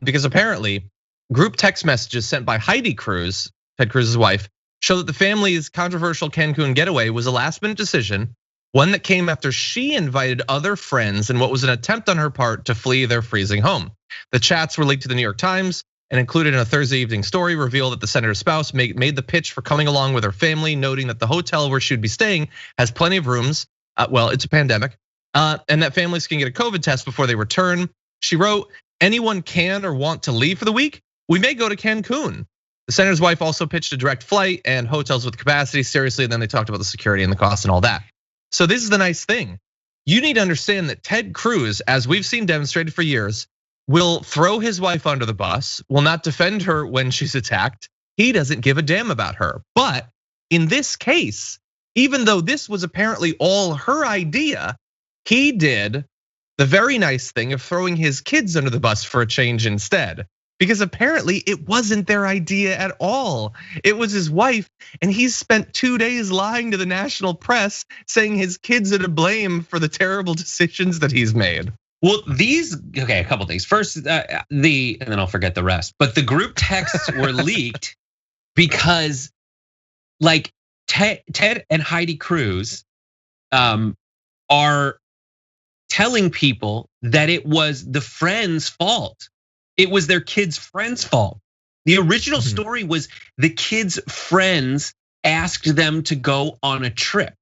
because apparently group text messages sent by Heidi Cruz, Ted Cruz's wife, show that the family's controversial Cancun getaway was a last-minute decision, one that came after she invited other friends in what was an attempt on her part to flee their freezing home. The chats were leaked to the New York Times and included in a Thursday evening story revealed that the senator's spouse made the pitch for coming along with her family, noting that the hotel where she would be staying has plenty of rooms. Well, it's a pandemic, and that families can get a COVID test before they return. She wrote, "Anyone can or want to leave for the week? We may go to Cancun." The senator's wife also pitched a direct flight and hotels with capacity. Seriously, and then they talked about the security and the cost and all that. So this is the nice thing. You need to understand that Ted Cruz, as we've seen demonstrated for years, will throw his wife under the bus, will not defend her when she's attacked. He doesn't give a damn about her. But in this case, even though this was apparently all her idea, he did the very nice thing of throwing his kids under the bus for a change instead. Because apparently it wasn't their idea at all. It was his wife, and he's spent 2 days lying to the national press saying his kids are to blame for the terrible decisions that he's made. Well, okay, a couple things. First, and then I'll forget the rest. But the group texts were leaked because, like, Ted and Heidi Cruz are telling people that it was the friend's fault. It was their kids' friend's fault. The original story was the kids' friends asked them to go on a trip.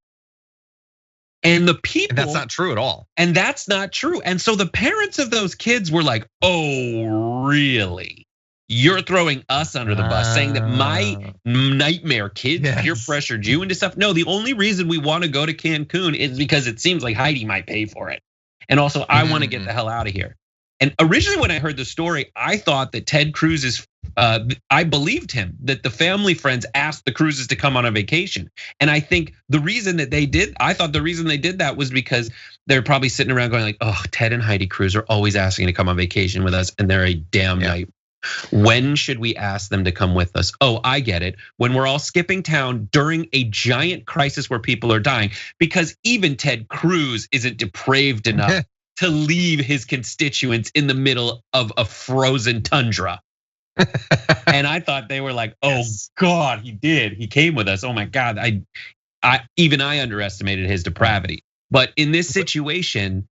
And the people, and that's not true at all. And that's not true. And so the parents of those kids were like, "Oh, really? You're throwing us under the bus, saying that my nightmare kids peer pressured you into stuff?" No, the only reason we want to go to Cancun is because it seems like Heidi might pay for it. And also, I want to get the hell out of here. And originally when I heard the story, I thought that Ted Cruz's, I believed him, that the family friends asked the Cruzes to come on a vacation. And I think the reason that they did, I thought the reason they did that was because they're probably sitting around going like, "Oh, Ted and Heidi Cruz are always asking to come on vacation with us, and they're a damn night. When should we ask them to come with us? Oh, I get it. When we're all skipping town during a giant crisis where people are dying, because even Ted Cruz isn't depraved enough to leave his constituents in the middle of a frozen tundra." And I thought they were like, "Oh God, he did. He came with us. Oh my God." I underestimated his depravity. But in this situation,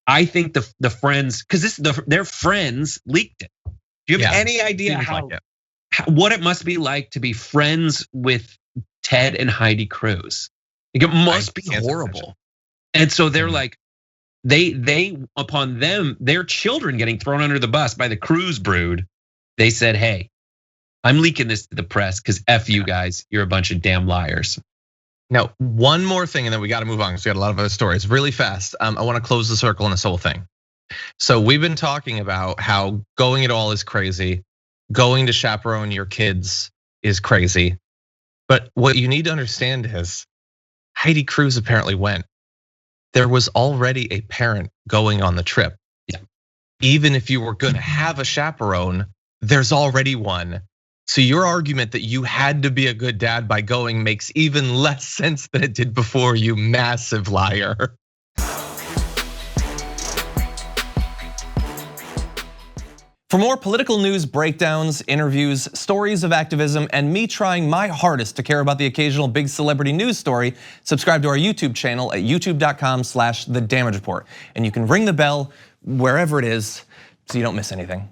I think the friends, because their friends leaked it. Do you have any idea what it must be like to be friends with Ted and Heidi Cruz? Like, it must be horrible. And so they're like, they upon them, their children getting thrown under the bus by the Cruz brood, they said, "Hey, I'm leaking this to the press because F you guys, you're a bunch of damn liars." Now, one more thing, and then we got to move on because we got a lot of other stories really fast. I want to close the circle on this whole thing. So we've been talking about how going it all is crazy, going to chaperone your kids is crazy. But what you need to understand is Heidi Cruz apparently went. There was already a parent going on the trip. Even if you were gonna have a chaperone, there's already one. So your argument that you had to be a good dad by going makes even less sense than it did before, you massive liar. For more political news breakdowns, interviews, stories of activism, and me trying my hardest to care about the occasional big celebrity news story, subscribe to our YouTube channel at youtube.com/thedamagereport. And you can ring the bell wherever it is so you don't miss anything.